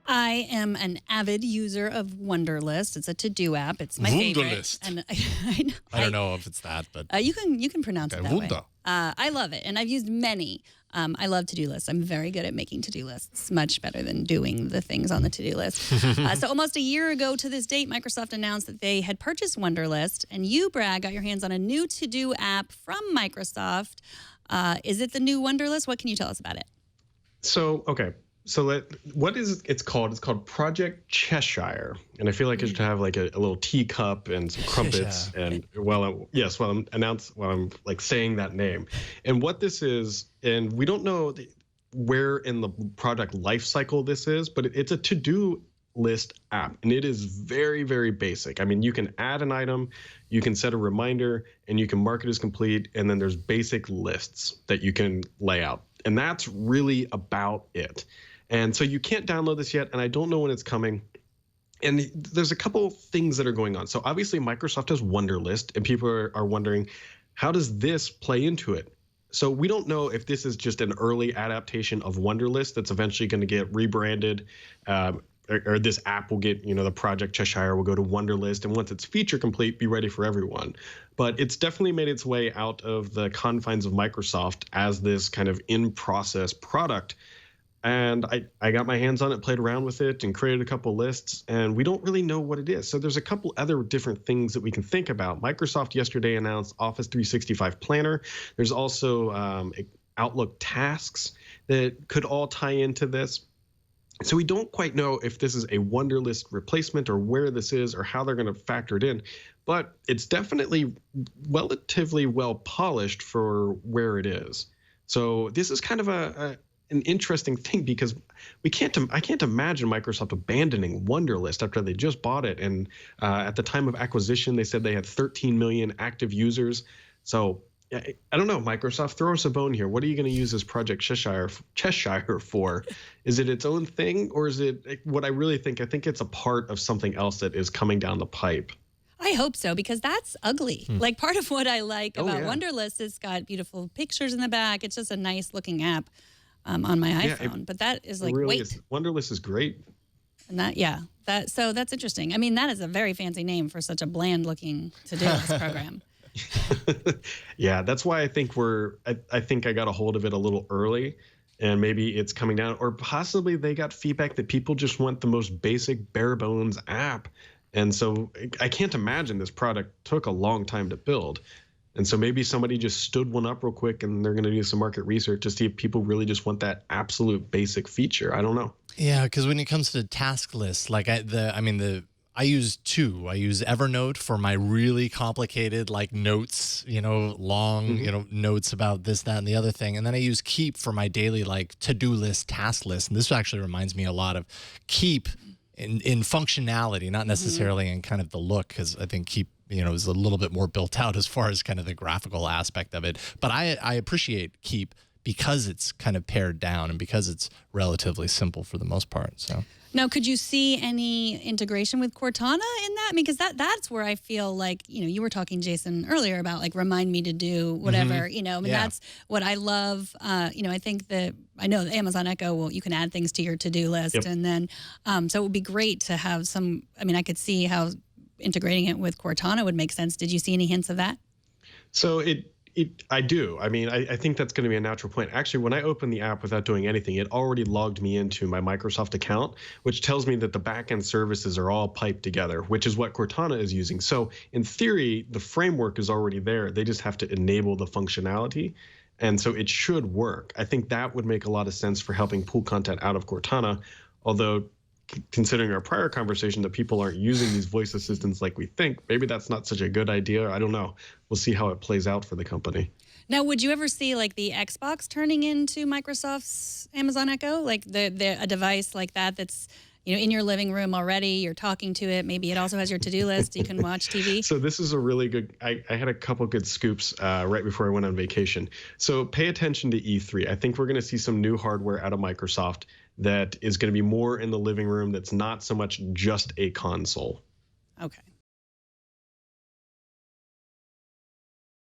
I am an avid user of Wunderlist. It's a to-do app. It's my Wunderlist. favorite. And I don't know if it's that, but you can pronounce it that Wunder. way. I love it, and I've used many. I love to-do lists. I'm very good at making to-do lists, much better than doing the things on the to-do list. So almost a year ago to this date, Microsoft announced that they had purchased Wunderlist, and you, Brad, got your hands on a new to-do app from Microsoft. Is it the new Wunderlist? What can you tell us about it? So, okay. So what is it's called? It's called Project Cheshire, and I feel like it should have like a little teacup and some crumpets. And while I'm like saying that name, and what this is, and we don't know where in the product life cycle this is, but it's a to-do list app, and it is very, very basic. I mean, you can add an item, you can set a reminder, and you can mark it as complete, and then there's basic lists that you can lay out, and that's really about it. And so you can't download this yet, and I don't know when it's coming. And there's a couple things that are going on. So obviously Microsoft has Wunderlist, and people are wondering, how does this play into it? So we don't know if this is just an early adaptation of Wunderlist that's eventually going to get rebranded, or this app will get, the Project Cheshire will go to Wunderlist, and once it's feature complete, be ready for everyone. But it's definitely made its way out of the confines of Microsoft as this kind of in-process product. And I got my hands on it, played around with it, and created a couple lists, and we don't really know what it is. So there's a couple other different things that we can think about. Microsoft yesterday announced Office 365 Planner. There's also Outlook tasks that could all tie into this. So we don't quite know if this is a Wunderlist replacement or where this is or how they're going to factor it in, but it's definitely relatively well polished for where it is. So this is kind of an interesting thing, because I can't imagine Microsoft abandoning Wunderlist after they just bought it. And at the time of acquisition, they said they had 13 million active users. So I don't know, Microsoft, throw us a bone here. What are you going to use this Project Cheshire for? Is it its own thing, or is it what I really think? I think it's a part of something else that is coming down the pipe. I hope so, because that's ugly. Like, part of what I like about Wunderlist is it's got beautiful pictures in the back. It's just a nice looking app on my iPhone. But that is like, really is. Wunderlist is great. And so that's interesting. I mean, that is a very fancy name for such a bland looking to-do list program. Yeah, that's why I think I think I got a hold of it a little early, and maybe it's coming down, or possibly they got feedback that people just want the most basic bare bones app. And so I can't imagine this product took a long time to build. And so maybe somebody just stood one up real quick, and they're going to do some market research to see if people really just want that absolute basic feature. I don't know. Yeah, because when it comes to task lists, like I use two. I use Evernote for my really complicated like notes, long, notes about this, that, and the other thing. And then I use Keep for my daily like to-do list, task list. And this actually reminds me a lot of Keep in functionality, not necessarily in kind of the look, because I think Keep is a little bit more built out as far as kind of the graphical aspect of it. But I appreciate Keep because it's kind of pared down and because it's relatively simple for the most part. So now, could you see any integration with Cortana in that? Because that's where I feel like, you were talking, Jason, earlier about like remind me to do whatever, that's what I love. I think I know the Amazon Echo, you can add things to your to-do list. Yep. And then, so it would be great to have I could see how integrating it with Cortana would make sense. Did you see any hints of that? So I do. I mean, I think that's going to be a natural point. Actually, when I opened the app without doing anything, it already logged me into my Microsoft account, which tells me that the backend services are all piped together, which is what Cortana is using. So in theory, the framework is already there. They just have to enable the functionality. And so it should work. I think that would make a lot of sense for helping pull content out of Cortana, although considering our prior conversation that people aren't using these voice assistants like we think, maybe that's not such a good idea. I don't know. We'll see how it plays out for the company. Now, would you ever see like the Xbox turning into Microsoft's Amazon Echo, like a device like that's in your living room already? You're talking to it. Maybe it also has your to-do list. You can watch TV. So this is a really good. I had a couple good scoops right before I went on vacation. So pay attention to E3. I think we're going to see some new hardware out of Microsoft that is going to be more in the living room. That's not so much just a console. Okay.